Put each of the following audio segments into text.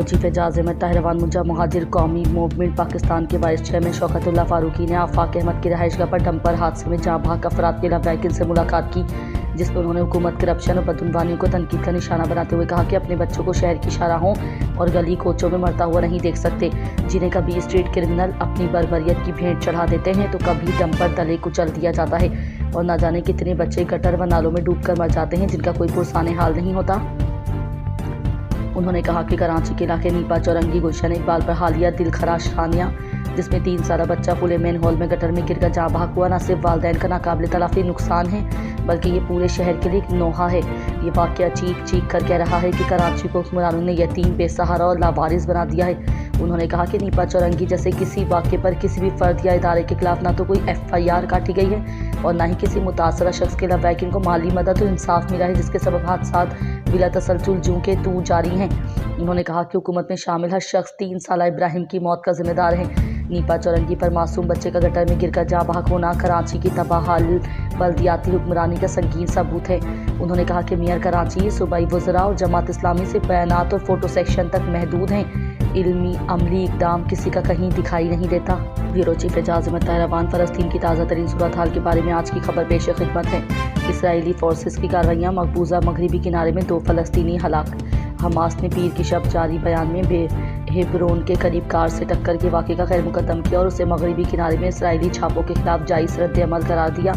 Bureau chief Ejaz Ahmad ताहिरवान मुंजा मुहाजिर कौमी movement Pakistan के vice chairman शौकतुल्लाह Farooqui ने आफाक अहमद की रहायशगाह पर डंपर हादसे में जहां भाग अफराद के लवाकिन से मुलाकात की, जिसमें उन्होंने हुकूमत करप्शन और बदउनवानियों को तनकीद का निशाना बनाते हुए कहा कि अपने बच्चों को शहर की शाहराहों और गली कोचों में मरता हुआ नहीं देख सकते, जिन्हें कभी स्ट्रीट क्रिमिनल अपनी बर्बरियत की भेंट चढ़ा देते हैं तो कभी डंपर तले कुचल दिया जाता है और न जाने कितने बच्चे गटर व नालों में डूब कर मर जाते हैं जिनका कोई पुरसाने हाल नहीं होता। उन्होंने कहा कि कराची के इलाके नीपा चौरंगी गुलशन इकबाल पर हालिया दिलखराश हानिया, जिसमें 3 साला बच्चा पुले मेन हॉल में गटर में गिरकर जहाँ भाग हुआ, न सिर्फ वालदैन का नाकाबिले तलाफी नुकसान है बल्कि ये पूरे शहर के लिए एक नोहा है। ये वाक़या चीख चीख कर कह रहा है कि कराची को हुक्मरानों ने यतीम, बेसहारा और लावारिस बना दिया है। उन्होंने कहा कि नीपा चौरंगी जैसे किसी वाक़े पर किसी भी फर्द या इदारे के खिलाफ ना तो कोई FIR काटी गई है और ना ही किसी मुतासरा शख्स के लवाकिन को माली मदद और इंसाफ मिला है, जिसके सबब हादसात बिला तसलसल जूं के तू जारी हैं। उन्होंने कहा कि हुकूमत में शामिल हर शख्स 3 साला इब्राहिम की मौत का जिम्मेदार है। नीपा चौरंगी पर मासूम बच्चे का गटर में गिरकर जाँ बहक होना कराची की तबाहाल बल्दियाती हुक्मरानी का संगीन सबूत है। उन्होंने कहा कि मेयर कराची सूबाई वज़रा और जमात इस्लामी से बयानात और फोटो सेक्शन तक महदूद हैं, इल्मी अमली इकदाम किसी का कहीं दिखाई नहीं देता। ब्यूरो चीफ एजाज अहमद ताहिरवान फ़लस्तीन की ताज़ा तरीन सूरत हाल के बारे में आज की खबर पेश खिदमत है। इसराइली फोर्सेस की कार्रवाइयाँ, मकबूजा मगरबी किनारे में 2 फ़लस्तीनी हलाक। हमास ने पीर की शब जारी बयान में हेब्रोन के करीब कार से टक्कर के वाक़े का खैर मुकद्दम किया और उसे मगरबी किनारे में इसराइली छापों के खिलाफ जायज़ रद्द-ए-अमल करार दिया,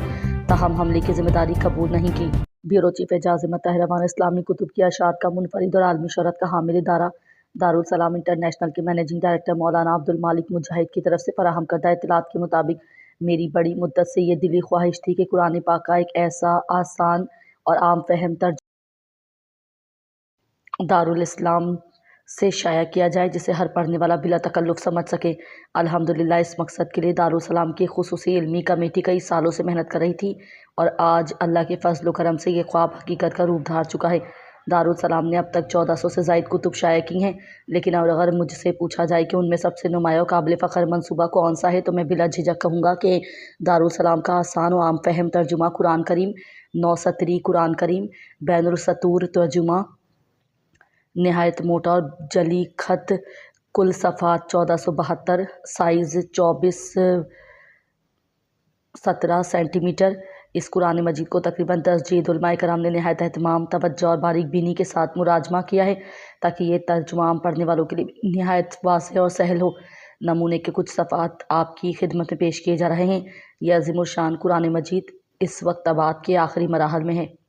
ताहम हमले की जिम्मेदारी कबूल नहीं की। ब्यूरो चीफ एजाज अहमद ताहिरवान इस्लामी कुतुब की अशात का मुनफरिद और आलमी शोहरत का हामिल इदारा दारुल सलाम इंटरनेशनल के मैनेजिंग डायरेक्टर मौलाना अब्दुल मालिक मुजाहिद की तरफ से फराहम करदा इत्तलात के मुताबिक मेरी बड़ी मुद्दत से ये दिली ख्वाहिश थी कि कुरान पाक का एक ऐसा आसान और आम फहम दारुल इस्लाम से शाया किया जाए जिसे हर पढ़ने वाला बिला तकल्लुफ़ समझ सके। अल्हम्दुलिल्लाह इस मकसद के लिए दारुल सलाम की खुसूसी इल्मी कमेटी कई सालों से मेहनत कर रही थी और आज अल्लाह के फजल व करम से ये ख्वाब हकीकत का रूप धार चुका है। दारुल सलाम ने अब तक 1400 से ज़ायद कुतुब शाया की हैं, लेकिन अगर मुझसे पूछा जाए कि उनमें सबसे नुमाया और काबिल फ़ख्र मनसूबा कौन सा है तो मैं बिला झिझक कहूँगा कि दारुल सलाम का आसान और आम फहम तर्जुमा कुरान करीम, 9 सतरी कुरान करीम, बैनुल सतूर तर्जुमा, नहायत मोटा और जली खत, कुल सफ़ात 1472, साइज़ 24-17 सेंटीमीटर। इस कुरान मजीद को तकरीबन 10 जीद उलमाए कराम ने नहायत एहतमाम, तवज्जो और बारीक बीनी के साथ मुराजमा किया है ताकि ये तर्जुमा आम पढ़ने वालों के लिए नहायत वाज़ेह और सहल हो। नमूने के कुछ सफ़ात आपकी खिदमत में पेश किए जा रहे हैं। यह अज़ीमुल शान कुरान मजीद इस वक्त तबाअत के आखिरी मराहल में है।